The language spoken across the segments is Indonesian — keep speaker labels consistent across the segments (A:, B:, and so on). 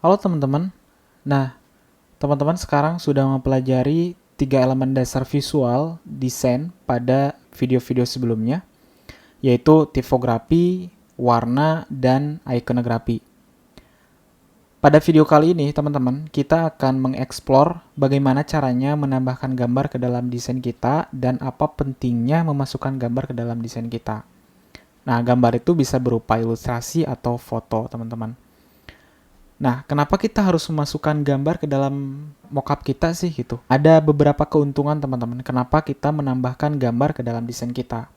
A: Halo teman-teman. Nah, teman-teman sekarang sudah mempelajari 3 elemen dasar visual desain pada video-video sebelumnya, yaitu tipografi, warna, dan ikonografi. Pada video kali ini, teman-teman, kita akan mengeksplor bagaimana caranya menambahkan gambar ke dalam desain kita dan apa pentingnya memasukkan gambar ke dalam desain kita. Nah, gambar itu bisa berupa ilustrasi atau foto, teman-teman. Nah, kenapa kita harus memasukkan gambar ke dalam mockup kita sih gitu? Ada beberapa keuntungan teman-teman. Kenapa kita menambahkan gambar ke dalam desain kita?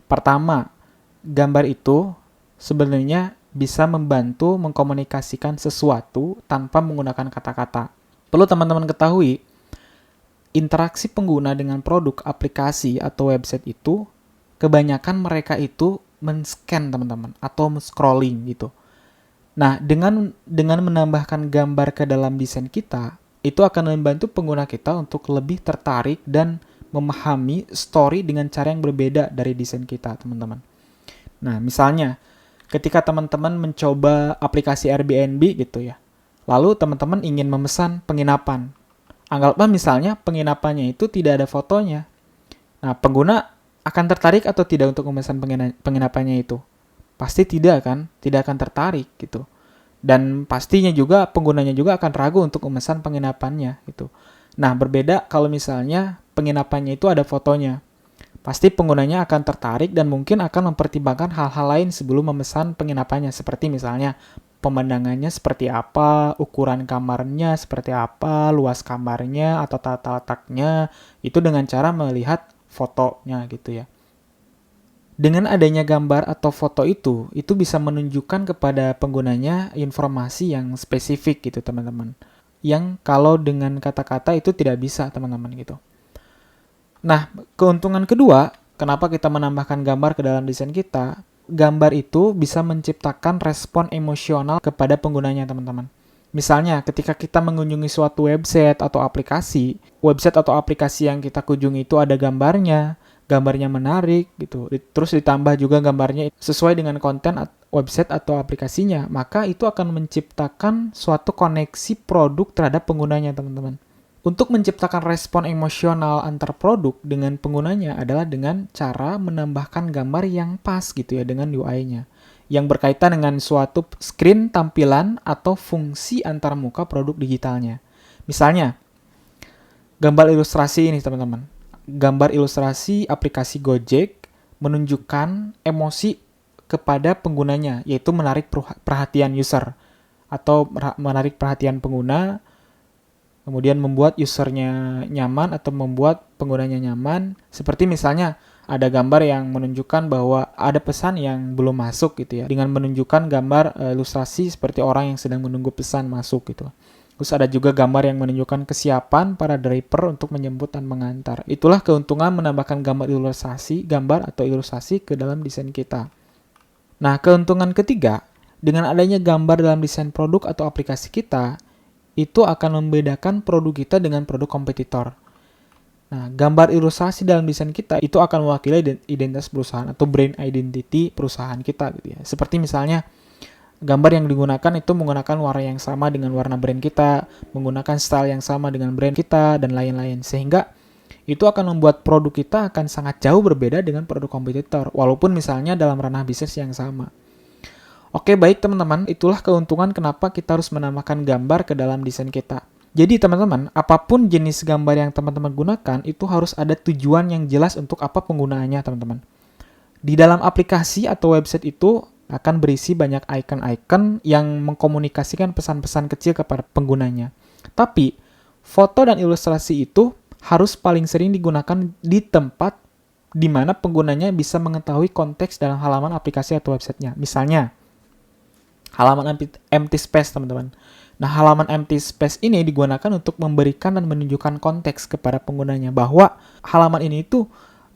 A: Pertama, gambar itu sebenarnya bisa membantu mengkomunikasikan sesuatu tanpa menggunakan kata-kata. Perlu teman-teman ketahui, interaksi pengguna dengan produk, aplikasi, atau website itu, kebanyakan mereka itu men-scan teman-teman, atau scrolling gitu. Nah, dengan menambahkan gambar ke dalam desain kita, itu akan membantu pengguna kita untuk lebih tertarik dan memahami story dengan cara yang berbeda dari desain kita, teman-teman. Nah, misalnya, ketika teman-teman mencoba aplikasi Airbnb gitu ya, lalu teman-teman ingin memesan penginapan. Anggaplah misalnya penginapannya itu tidak ada fotonya. Nah, pengguna akan tertarik atau tidak untuk memesan penginapannya itu? Pasti tidak kan? Tidak akan tertarik gitu. Dan pastinya juga penggunanya juga akan ragu untuk memesan penginapannya gitu. Nah, berbeda kalau misalnya penginapannya itu ada fotonya. Pasti penggunanya akan tertarik dan mungkin akan mempertimbangkan hal-hal lain sebelum memesan penginapannya, seperti misalnya pemandangannya seperti apa, ukuran kamarnya seperti apa, luas kamarnya atau tata letaknya, itu dengan cara melihat fotonya gitu ya. Dengan adanya gambar atau foto itu bisa menunjukkan kepada penggunanya informasi yang spesifik gitu teman-teman. Yang kalau dengan kata-kata itu tidak bisa teman-teman gitu. Nah, keuntungan kedua, kenapa kita menambahkan gambar ke dalam desain kita, gambar itu bisa menciptakan respon emosional kepada penggunanya teman-teman. Misalnya, ketika kita mengunjungi suatu website atau aplikasi yang kita kunjungi itu ada gambarnya menarik gitu. Terus ditambah juga gambarnya sesuai dengan konten website atau aplikasinya, maka itu akan menciptakan suatu koneksi produk terhadap penggunanya, teman-teman. Untuk menciptakan respon emosional antar produk dengan penggunanya adalah dengan cara menambahkan gambar yang pas gitu ya dengan UI-nya. Yang berkaitan dengan suatu screen tampilan atau fungsi antar muka produk digitalnya. Misalnya, gambar ilustrasi ini teman-teman. Gambar ilustrasi aplikasi Gojek menunjukkan emosi kepada penggunanya, yaitu menarik perhatian user atau menarik perhatian pengguna, kemudian membuat usernya nyaman atau membuat penggunanya nyaman. Seperti misalnya ada gambar yang menunjukkan bahwa ada pesan yang belum masuk gitu ya, dengan menunjukkan gambar ilustrasi seperti orang yang sedang menunggu pesan masuk gitu. Terus ada juga gambar yang menunjukkan kesiapan para driver untuk menjemput dan mengantar. Itulah keuntungan menambahkan gambar atau ilustrasi ke dalam desain kita. Nah, keuntungan ketiga, dengan adanya gambar dalam desain produk atau aplikasi kita, itu akan membedakan produk kita dengan produk kompetitor. Nah, gambar ilustrasi dalam desain kita itu akan mewakili identitas perusahaan atau brand identity perusahaan kita gitu ya. Seperti misalnya gambar yang digunakan itu menggunakan warna yang sama dengan warna brand kita, menggunakan style yang sama dengan brand kita, dan lain-lain. Sehingga itu akan membuat produk kita akan sangat jauh berbeda dengan produk kompetitor, walaupun misalnya dalam ranah bisnis yang sama. Oke, baik teman-teman, itulah keuntungan kenapa kita harus menambahkan gambar ke dalam desain kita. Jadi teman-teman, apapun jenis gambar yang teman-teman gunakan, itu harus ada tujuan yang jelas untuk apa penggunaannya teman-teman. Di dalam aplikasi atau website itu akan berisi banyak icon-icon yang mengkomunikasikan pesan-pesan kecil kepada penggunanya. Tapi, foto dan ilustrasi itu harus paling sering digunakan di tempat di mana penggunanya bisa mengetahui konteks dalam halaman aplikasi atau websitenya. Misalnya, halaman empty space, teman-teman. Nah, halaman empty space ini digunakan untuk memberikan dan menunjukkan konteks kepada penggunanya bahwa halaman ini itu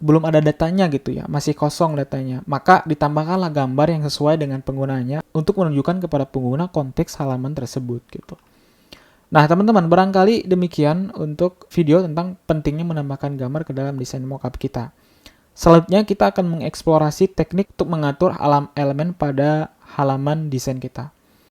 A: belum ada datanya gitu ya, masih kosong datanya. Maka ditambahkanlah gambar yang sesuai dengan penggunanya untuk menunjukkan kepada pengguna konteks halaman tersebut gitu. Nah, teman-teman, barangkali demikian untuk video tentang pentingnya menambahkan gambar ke dalam desain mockup kita. Selanjutnya kita akan mengeksplorasi teknik untuk mengatur elemen pada halaman desain kita.